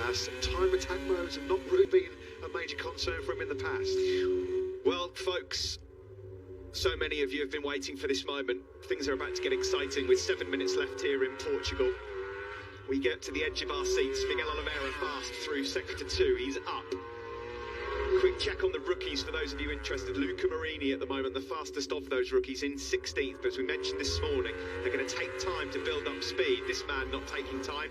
class. Time attack modes have not really been a major concern for him in the past. Well, folks, so many of you have been waiting for this moment. Things are about to get exciting with 7 minutes left here in Portugal. We get to the edge of our seats. Miguel Oliveira fast through sector 2. He's up. Quick check on the rookies for those of you interested. Luca Marini at the moment, the fastest of those rookies, in 16th. But as we mentioned this morning, they're going to take time to build up speed. This man not taking time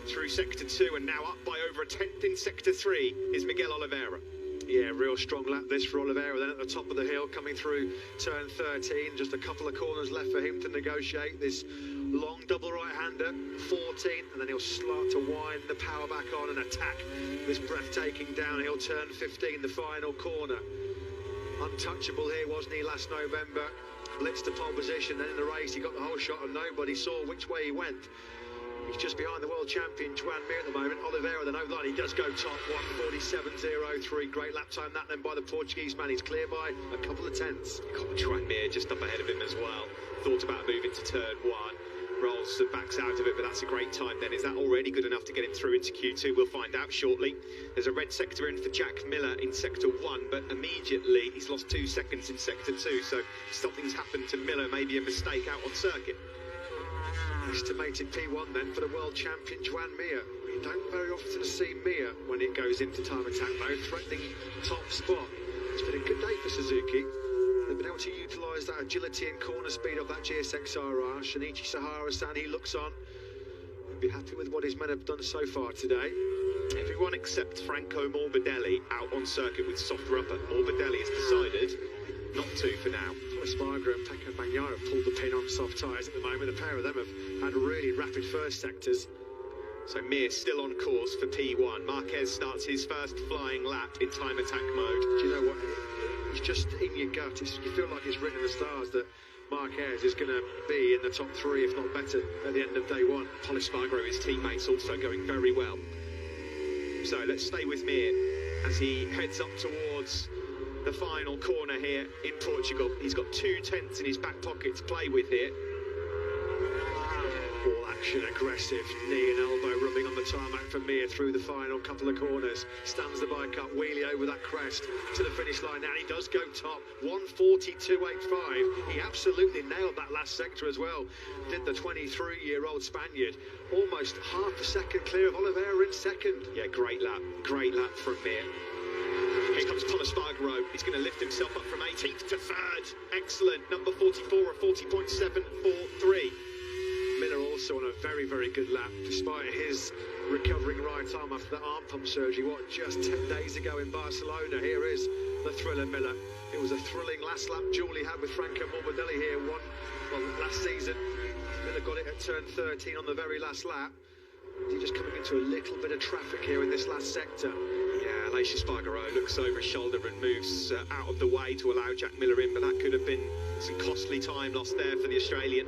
through sector 2 and now up by over a tenth in sector 3 is Miguel Oliveira. Yeah, real strong lap this for Oliveira. Then at the top of the hill, coming through turn 13, just a couple of corners left for him to negotiate this long double right-hander, 14, and then he'll start to wind the power back on and attack this breathtaking downhill turn 15, the final corner. Untouchable here, wasn't he, last November? Blitzed to pole position, then in the race he got the whole shot and nobody saw which way he went. He's just behind the world champion Juan Mir at the moment. Oliveira, then over the line, he does go top, 1:47.03. Great lap time that then by the Portuguese man. He's clear by a couple of tenths. Juan Mir just up ahead of him as well. Thought about moving to turn 1. Rolls and backs out of it, but that's a great time then. Is that already good enough to get him through into Q2? We'll find out shortly. There's a red sector in for Jack Miller in sector 1, but immediately he's lost 2 seconds in sector 2, so something's happened to Miller, maybe a mistake out on circuit. Estimated P1 then for the world champion Juan Mir. You don't very often see Mir when it goes into time attack mode, threatening top spot. It's been a good day for Suzuki. They've been able to utilise that agility and corner speed of that GSX-RR. Shinichi Sahara-san, he looks on. He'll be happy with what his men have done so far today. Everyone except Franco Morbidelli out on circuit with soft rubber. Morbidelli has decided not to for now. Espargaro and Pecco Bagnaia have pulled the pin on soft tyres at the moment. The pair of them have had really rapid first sectors. So Mir still on course for P1. Marquez starts his first flying lap in time attack mode. Do you know what? It's just in your gut. You feel like it's written in the stars that Marquez is going to be in the top 3, if not better, at the end of day 1. Paul Espargaro, his teammates, also going very well. So let's stay with Mir as he heads up towards the final corner here in Portugal. He's got 2 tenths in his back pocket to play with here. All action, aggressive, knee and elbow rubbing on the tarmac for Mir through the final couple of corners. Stands the bike up, wheelie over that crest to the finish line now. He does go top, 1:42.85. He absolutely nailed that last sector as well. Did the 23-year-old Spaniard. Almost half a second clear of Oliveira in second. Yeah, great lap from Mir. Here comes Paul Espargaro. He's going to lift himself up from 18th to 3rd. Excellent. Number 44, a 40.743. Miller also on a very, very good lap, despite his recovering right arm after that arm pump surgery. What, just 10 days ago in Barcelona. Here is the thriller Miller. It was a thrilling last lap duel he had with Franco Morbidelli here last season. Miller got it at turn 13 on the very last lap. He's just coming into a little bit of traffic here in this last sector. Yeah, Aleix Espargaro looks over his shoulder and moves out of the way to allow Jack Miller in, but that could have been some costly time lost there for the Australian.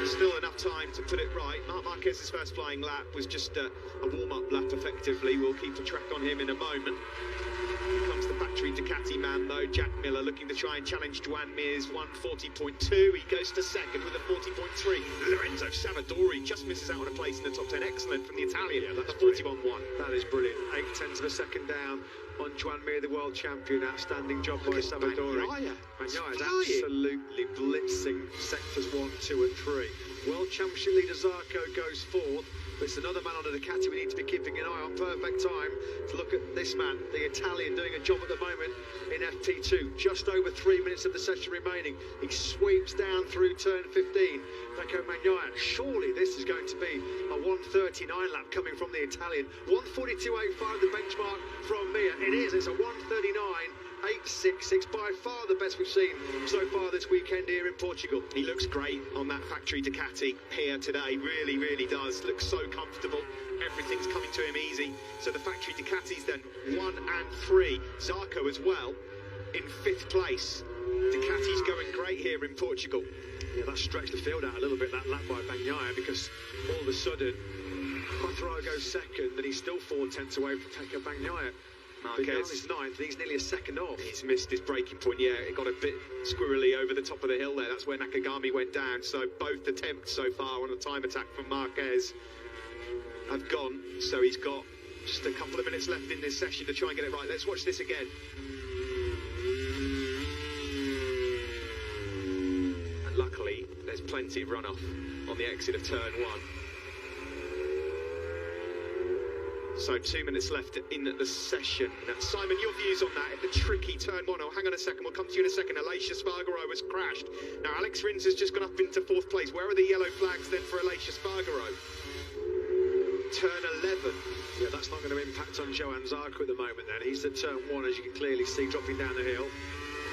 Still enough time to put it right. Marc Marquez's first flying lap was just a warm-up lap, effectively. We'll keep a track on him in a moment. Here comes the factory Ducati man, though. Jack Miller looking to try and challenge Juan Mir's 1:40.2. He goes to second with a 40.3. Lorenzo Savadori just misses out on a place in the top 10. Excellent from the Italian. Yeah, that's 41.1. That is brilliant. 8 tenths of a second down on Juan Mir, the world champion. Outstanding job by Savadori. Bagnaia is absolutely blitzing sectors 1, 2 and 3. World Championship leader Zarco goes 4th, but it's another man on the Ducati we need to be keeping an eye on. Perfect time to look at this man, the Italian, doing a job at the moment in FP2. Just over 3 minutes of the session remaining. He sweeps down through turn 15. Pecco Bagnaia. Surely this is going to be a 1:39 lap coming from the Italian. 1:42.85 the benchmark from Mir. It is. It's a 1:39.866, by far the best we've seen so far this weekend here in Portugal. He looks great on that factory Ducati here today. Really, really does. Looks so comfortable. Everything's coming to him easy. So the factory Ducatis then 1 and 3. Zarco as well in 5th place. Ducati's going great here in Portugal. Yeah, that stretched the field out a little bit, that lap by Bagnaia, because all of a sudden Quattro goes second and he's still 4 tenths away from Pecco Bagnaia. Marquez is 9th, and he's nearly a second off. He's missed his braking point. Yeah, it got a bit squirrely over the top of the hill there. That's where Nakagami went down. So both attempts so far on a time attack from Marquez. have gone, so he's got just a couple of minutes left in this session to try and get it right. Let's watch this again. And luckily, there's plenty of runoff on the exit of turn 1. So 2 minutes left in the session. Simon, your views on that? The tricky turn 1. Oh, hang on a second. We'll come to you in a second. Alicia Spargaro has crashed. Now, Alex Rins has just gone up into 4th place. Where are the yellow flags then for Alicia Spargaro? Turn 11. Yeah, that's not going to impact on Johan Zarco at the moment then. He's at turn 1, as you can clearly see, dropping down the hill.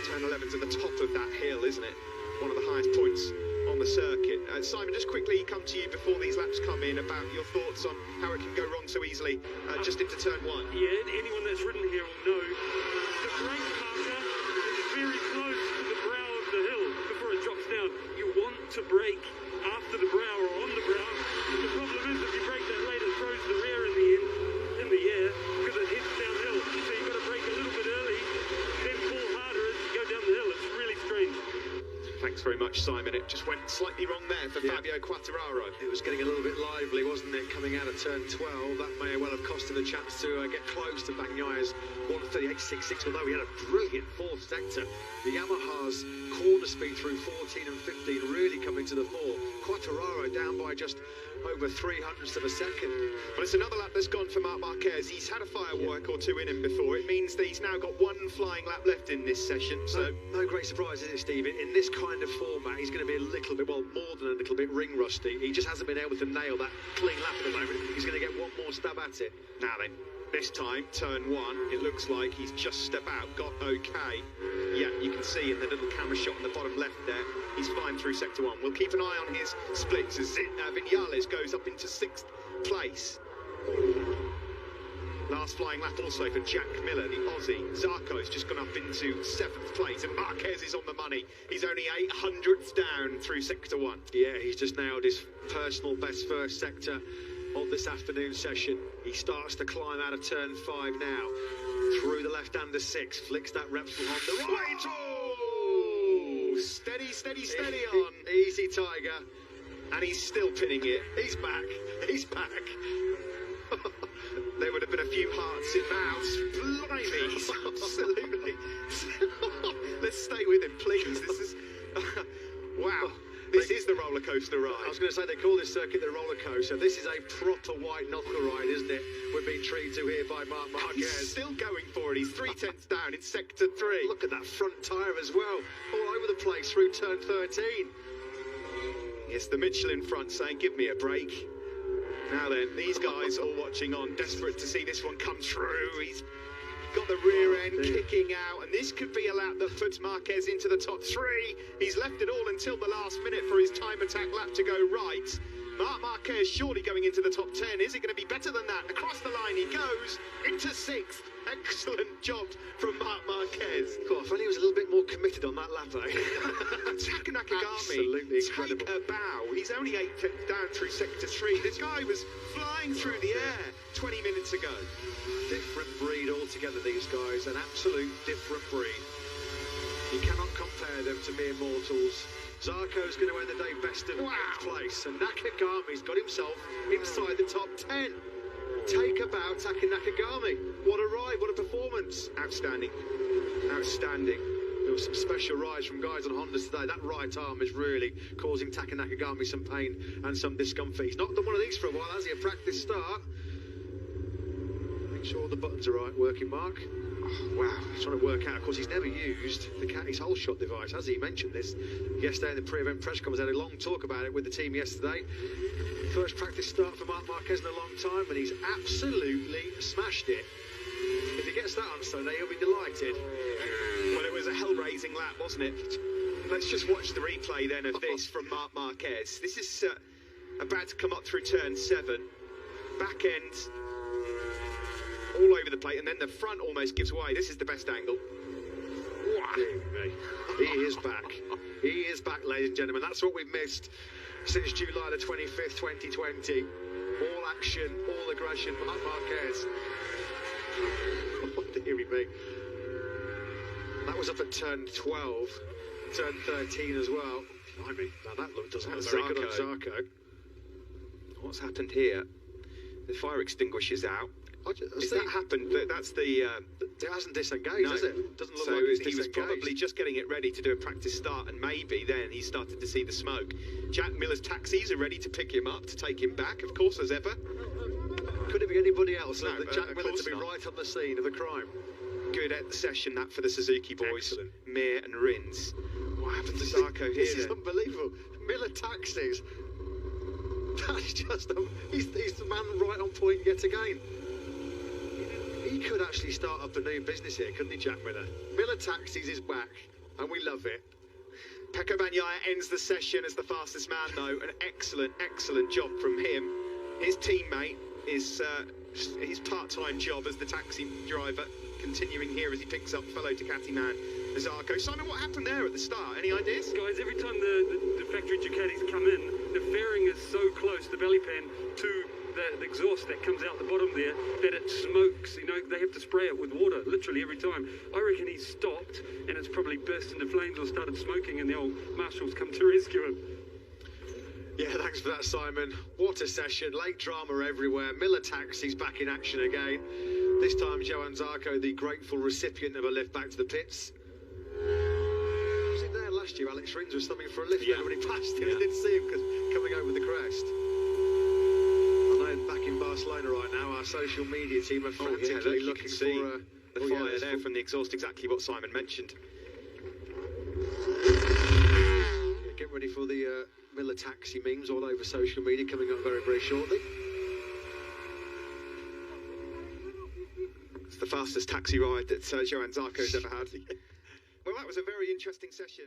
Turn 11's at the top of that hill, isn't it? One of the highest points on the circuit. Simon, just quickly come to you before these laps come in about your thoughts on how it can go wrong so easily just into turn 1. Yeah, anyone that's ridden here will know the brake marker is very close to the brow of the hill before it drops down. You want to brake after the brow or on the brow. The problem is if you brake that late, it throws the rear in the air because it hits downhill. So you've got to brake a little bit early, then pull harder as you go down the hill. It's really strange. Thanks very much, Simon. It just went slightly wrong there for Fabio Quartararo. It was getting a little bit lively, wasn't it, coming out of turn 12. That may well have cost him a chance to get close to Bagnaia's 1:38.66, although he had a brilliant 4th sector. The Yamaha's corner speed through 14 and 15 really coming to the fore. Quartararo down by just over 300ths of a second. Well, it's another lap that's gone for Marc Marquez. He's had a firework or two in him before. It means that he's now got 1 flying lap left in this session. So no great surprise, is it, Steve? In this kind of format, he's going to be a little bit, well, more than a little bit ring rusty. He just hasn't been able to nail that clean lap at the moment. He's going to get one more stab at it. Now then, this time, turn 1, it looks like he's just step out, got okay. Yeah, you can see in the little camera shot on the bottom left there, he's flying through sector 1. We'll keep an eye on his splits as Viñales goes up into 6th place. Last flying lap also for Jack Miller, the Aussie. Zarco's just gone up into 7th place, and Marquez is on the money. He's only 800ths down through sector 1. Yeah, he's just nailed his personal best first sector of this afternoon session. He starts to climb out of turn 5 now. Through the left-hander 6, flicks that Repsol Honda right. Oh! Steady, steady, steady on. Easy, Tiger. And he's still pinning it. He's back. He's back. There would have been a few hearts in mouths. Blimey, absolutely. Let's stay with him, please. This is... wow. This is the roller coaster ride. I was going to say, they call this circuit the roller coaster. This is a proper white knuckle ride, isn't it? We're being treated to here by Marc Marquez. He's still going for it. He's 3/10 down in sector 3. Look at that front tyre as well. All over the place through turn 13. Yes, the Michelin front saying, give me a break. Now then, these guys all watching on, desperate to see this one come through. He's got the rear end kicking out, and this could be a lap that puts Marquez into the top 3. He's left it all until the last minute for his time attack lap to go right. Marc Marquez surely going into the top 10. Is it going to be better than that? Across the line he goes into 6th. Excellent job from Marc Marquez. God, if only he was a little bit more committed on that lap, eh? Taka Nakagami, absolutely incredible. take a bow. He's only 8 down through sector 3. This guy was flying through the air 20 minutes ago. Different breed altogether, these guys. An absolute different breed. You cannot compare them to mere mortals. Zarco's going to end the day best of 8th place, and Nakagami's got himself inside the top 10. Take a bow, Taka Nakagami. What a ride, what a performance. Outstanding. Outstanding. There was some special rides from guys on Hondas today. That right arm is really causing Taka Nakagami some pain and some discomfort. He's not done one of these for a while, has he? A practice start. Make sure the buttons are right, working, Mark. Oh, wow, he's trying to work out. Of course, he's never used his whole shot device, has he? Mentioned this yesterday in the pre-event press conference. Had a long talk about it with the team yesterday. First practice start for Marc Marquez in a long time, and he's absolutely smashed it. If he gets that on Sunday, he'll be delighted. Well, it was a hell-raising lap, wasn't it? Let's just watch the replay then of this from Marc Marquez. This is about to come up through turn 7. Back end all over the plate, and then the front almost gives way. This is the best angle. Wow. He is back. He is back, ladies and gentlemen. That's what we've missed since July the 25th, 2020. All action, all aggression, Marc Marquez. Oh, dearie me. That was up at turn 12, turn 13 as well. I mean, now that doesn't look very good on Zarco. What's happened here? The fire extinguisher's out. Has See, that happened? That's the... it hasn't disengaged, has it? Doesn't look so like it's he was disengaged. probably just getting it ready to do a practice start, and maybe then he started to see the smoke. Jack Miller's taxis are ready to pick him up, to take him back, of course, as ever. Could it be anybody else No, than Jack of Miller to course be not. right on the scene of the crime? Good at the session, that for the Suzuki boys. Excellent. Mir and Rins. What happened to Zarco here This is then? unbelievable. Miller taxis. That's just... he's the man right on point yet again. He could actually start up a new business here, couldn't he, Jack Miller? Miller Taxis is back, and we love it. Pecco Bagnaia ends the session as the fastest man, though. An excellent, excellent job from him. His teammate is his part-time job as the taxi driver, continuing here as he picks up fellow Ducati man Zarco. Simon, what happened there at the start? Any ideas? Guys, every time the factory Ducatis come in, the fairing is so close, the belly pan, to the exhaust that comes out the bottom there, that it smokes. You know, they have to spray it with water, literally every time. I reckon he stopped, and it's probably burst into flames or started smoking, and the old marshals come to rescue him. Yeah, thanks for that, Simon. What a session. Late drama everywhere. Miller Taxis back in action again. This time, Johan Zarco, the grateful recipient of a lift back to the pits. Was it there last year? Alex Rins was stopping for a lift. Yeah. Nobody passed him. I didn't see him because coming over the crest. I know back in Barcelona right now, our social media team are frantically you looking can see for the fire there from the exhaust, exactly what Simon mentioned. Yeah, get ready for the Miller Taxi memes all over social media coming up very, very shortly. It's the fastest taxi ride that Johan Zarco's ever had. Well, that was a very interesting session.